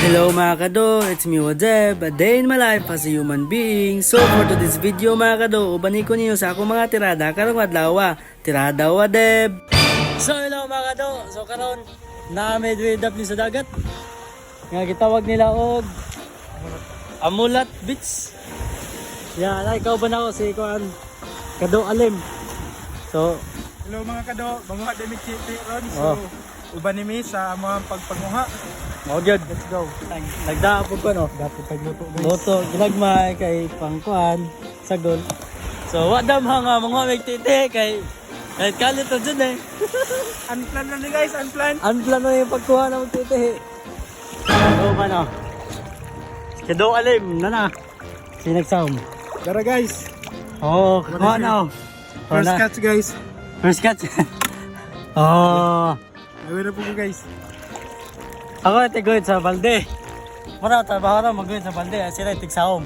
Hello mga kado, it's me Wajeb, a day in my life as a human being. So for today's video mga kado, ubani ko niyo sa akong mga tirada karong adlaw, tirada Wadeb. So hello mga kado, so karon na medyo up ni sa dagat. Nga gitawag nila og Amulat Beach. Ya, ikaw ba na ako si Kuan Kado Alim. So hello mga kado, mga Demi Chiti ron. So uban nimi sa among pagpanguha. Mo gyud. Let's go. Nagdaapod ko no. Dapat pagluto guys. Moto ginagmay kay pangkuan sagol. So wa dam nga mga magtiti kay kahit kalit na dyan eh. Unplan na ni guys, unplan. Unplan na yung pagkuha ng magtiti. So man o. Kado Alim na. Sinagsaum. Tara guys. Oo, kuha na o. First catch guys. First catch. Oo. Awin na po ko guys. Ako ito good sa balde. Muna trabaho na mag-good sa balde. Sila tigsaom.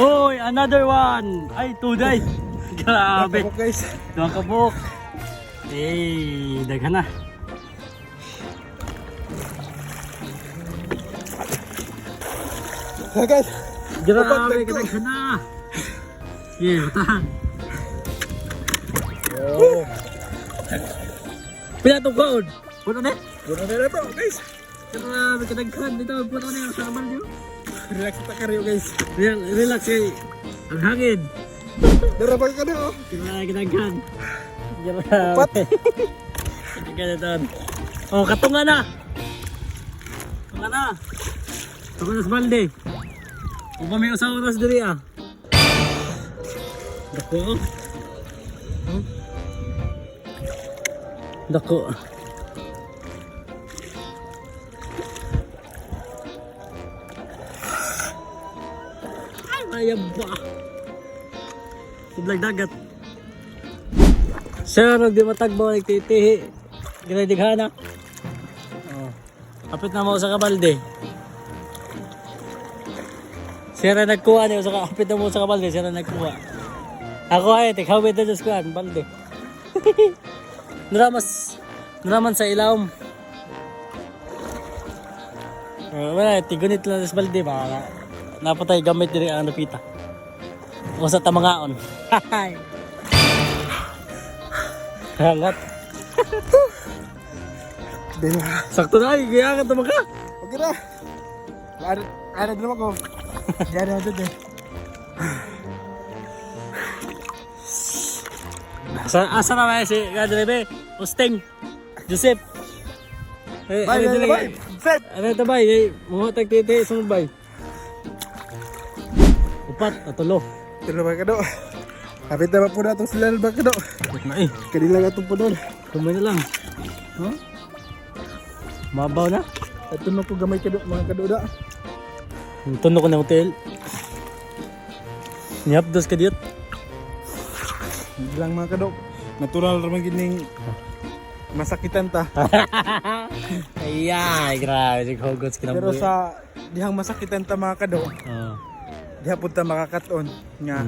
Uy, another one. Ay, tuday. Grabe. Tapos guys. Doon ka buk. Eh, daghan na. Guys. Grabe, daghan na. Yeah, tahan. Oh. Pila itong kaon? Puno na? Puno na to guys. Grabe, kadaghan. Dito, puno na yung sa balde. Relax ta karyo guys. Relax eh. Ang hangin. Tara pa ka na oh. Grabe, kadaghan. Grabe. Kadaghan ito. Oh, katunga na. Katunga na. Katunga na sa balde. Kung pa may usawa na sa diri ah. Dako oh. Huh? Dako. Ay, mayab ba? Sublag dagat. Sir, di matagbo, nagtitihi. Ginadighana. Oh. Kapit na mo sa kabalde. Sir, nagkuha niyo sa kapit na mo sa kabalde. Sir, nagkuha. Ako ay, tikawid na Diyos ko, balde. Naraman sa ilawom. Wala, tigunit lang sa balde. Baka napatay gamit din ang napita. O sa tamangaon. Hangat. Sakto na ay, kaya ka tamaka. Okay na. Ano din ako. Gano'n na dito eh. Asa na ba si Gadrebe? Usting. Joseph. Bye, bye. Set. Ano ito ba? Mga tagtiti, sunod ba? Upat, atulo. Tara ba ka do? Kapit na po na itong sila ba ka do? Na eh. Kanila nga itong punol. Kumay na lang. Huh? Mabaw na? Ito na po gamay ka do, mga kaduda. Tunog ko ng hotel. Niyapdos ka diyot. Bilang mga kadok, natural naman gining masakitan ta. Ay, grabe. Sighugot ka Pero sa dihang masakitan ta mga kadok, Oh. diha pud ta makakaton nga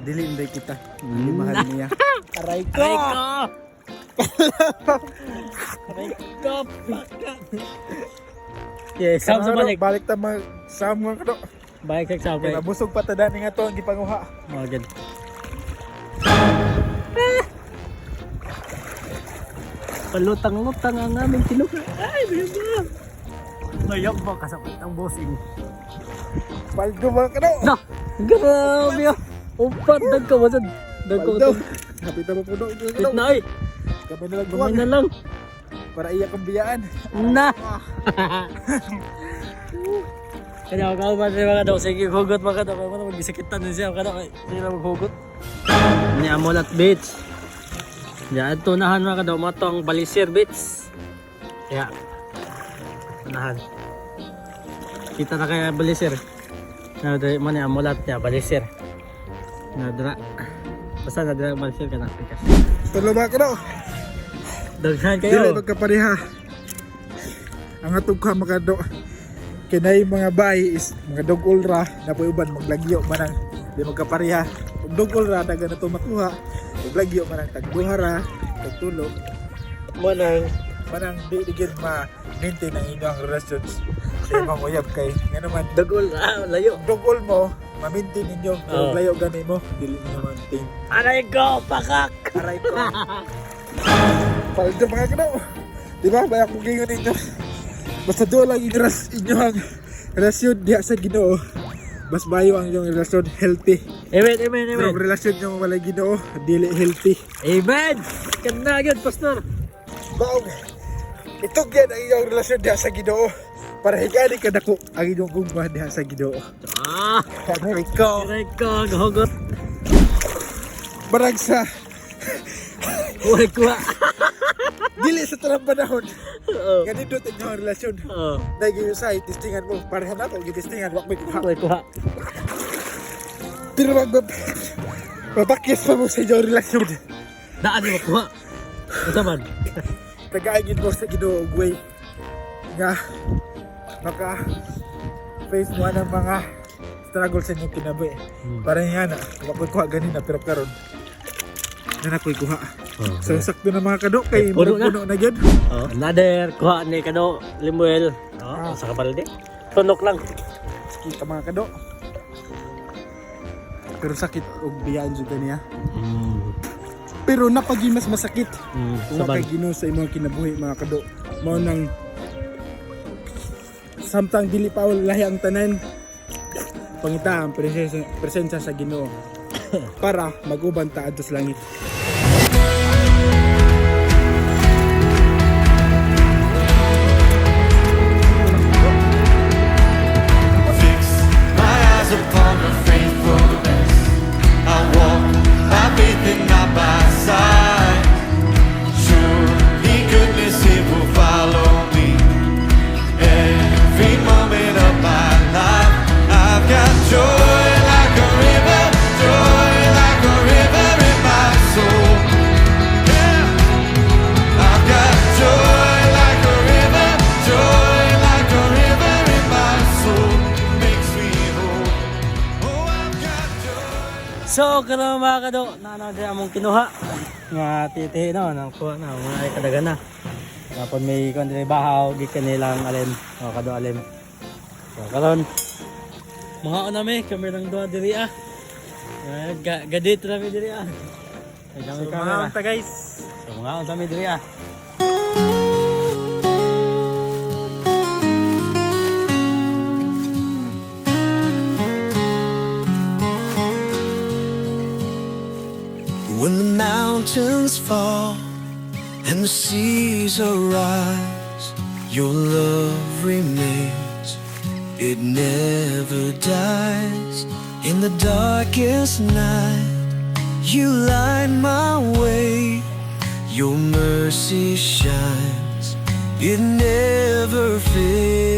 dili inday kita. Dili mahal niya. Aray ko! Aray ko! Baka! Yes, sam sa balik. Balik ta mga sam mga kadok. Balik sa sabay. Kaya busog pa ta dani nga to ang gipanguha. Oh, good. Palutang-lutang ang aming kinuha. Ay, mayabang. Mayabang kasapit ang bossing. Paldo mga kadok. Na! Grabe ah! Upat, dagka mo dyan. Dagka mo Paldo. dyan. Kapita mo puno mga Wait kadok. na ay! Kapit na lang Gumay duwag na lang. para iya kang biyaan. Na! Kaya ako ba mga daw, sige hugot mga daw. Kaya mo mag-isakitan din siya mga daw. Sige lang maghugot. Ni Amulat Beach. Yan, tunahan mga daw. Matong Balisir Beach. Kaya, tunahan. Kita na kaya Balisir. Nadra mo ni Amulat niya, Balisir. Nadra. Basta nadra Balisir ka na. Tulo mga kadok. Daghan Dili kayo. magkapariha. Ang atong ka mga kadok. Kinay mga bay is mga dog ulra na po uban maglagyo manang di magkapariha. Kung dog ulra dagan na to makuha. Maglagyo manang tagduhara, tagtulog. Manang manang di digid ma-maintain ang inyong relations sa imong uyab kay nga naman Dagol, layo. dugol mo ma-maintain ninyo pero Oo. layo gani mo dili niyo maintain. Aray ko, pakak! Aray ko. Paldo mga kanaw. Di ba? Bayak mo gingon ninyo. Basta doon lang inyong relasyon diha sa Ginoo. Mas bayo ang inyong relasyon healthy. Amen, amen, Pero ang relasyon nyo wala Ginoo, dili healthy. Amen! Ganda agad, Pastor. Baong, itugyan ang inyong relasyon diha sa Ginoo. Para higani ka dako ang inyong gugma diha sa Ginoo. Aray ko. Aray ko, gahugot. Barag sa Uy, kuha. dili sa tanang panahon. Oo. Ganito ang inyong relasyon. Oo. Naging sa testingan mo. Pareha na ako, gitistingan. Wak may kuha. Uy, kuha. Pero mabakyas pa mo sa inyong relasyon. Daan mo, kuha. Ito man. Tagaagin mo sa Ginoo og way nga maka face mo ng mga struggle sa inyong kinabuhi. Para nga na, wakoy kuha ganina pero karon na nakoy kuha. So sakto na mga kadok kay Puno na. puno na gyud. Oh. Another, kuha ni Kado Limuel. Oh, sa kabalde. Tunok lang. Kita mga kadok. Pero sakit og biyaan jud kaniya. Pero napagi mas masakit. Kung Saban. kay Ginoo sa imong kinabuhi mga kadok. Mao nang samtang dili pa lahi ang tanan. Pangita ang presensya sa Ginoo para maguban ta adto sa langit. Fix my eyes upon the faithfulness. I walk by faith and not by sight. Surely goodness it will follow me every moment of my life. I've got joy like a river, joy like a river in my soul. Yeah, I've got joy like a river, joy like a river in my soul. Makes me whole. Oh, I've got joy. So, karon mga Kado, na among kinuha. Nga titi no, nang kuha na, mga ay kadagan na. Kapag may kundi bahaw, di kanilang alin. O, Kado alin. So, karon mga unami, kami lang doon diri ah. Gadit rami diri ah. Ay, kami kamera. guys. So, mga unami diri ah. When the mountains fall and the seas arise, your love remains, it never dies. In the darkest night, you light my way, your mercy shines, it never fails.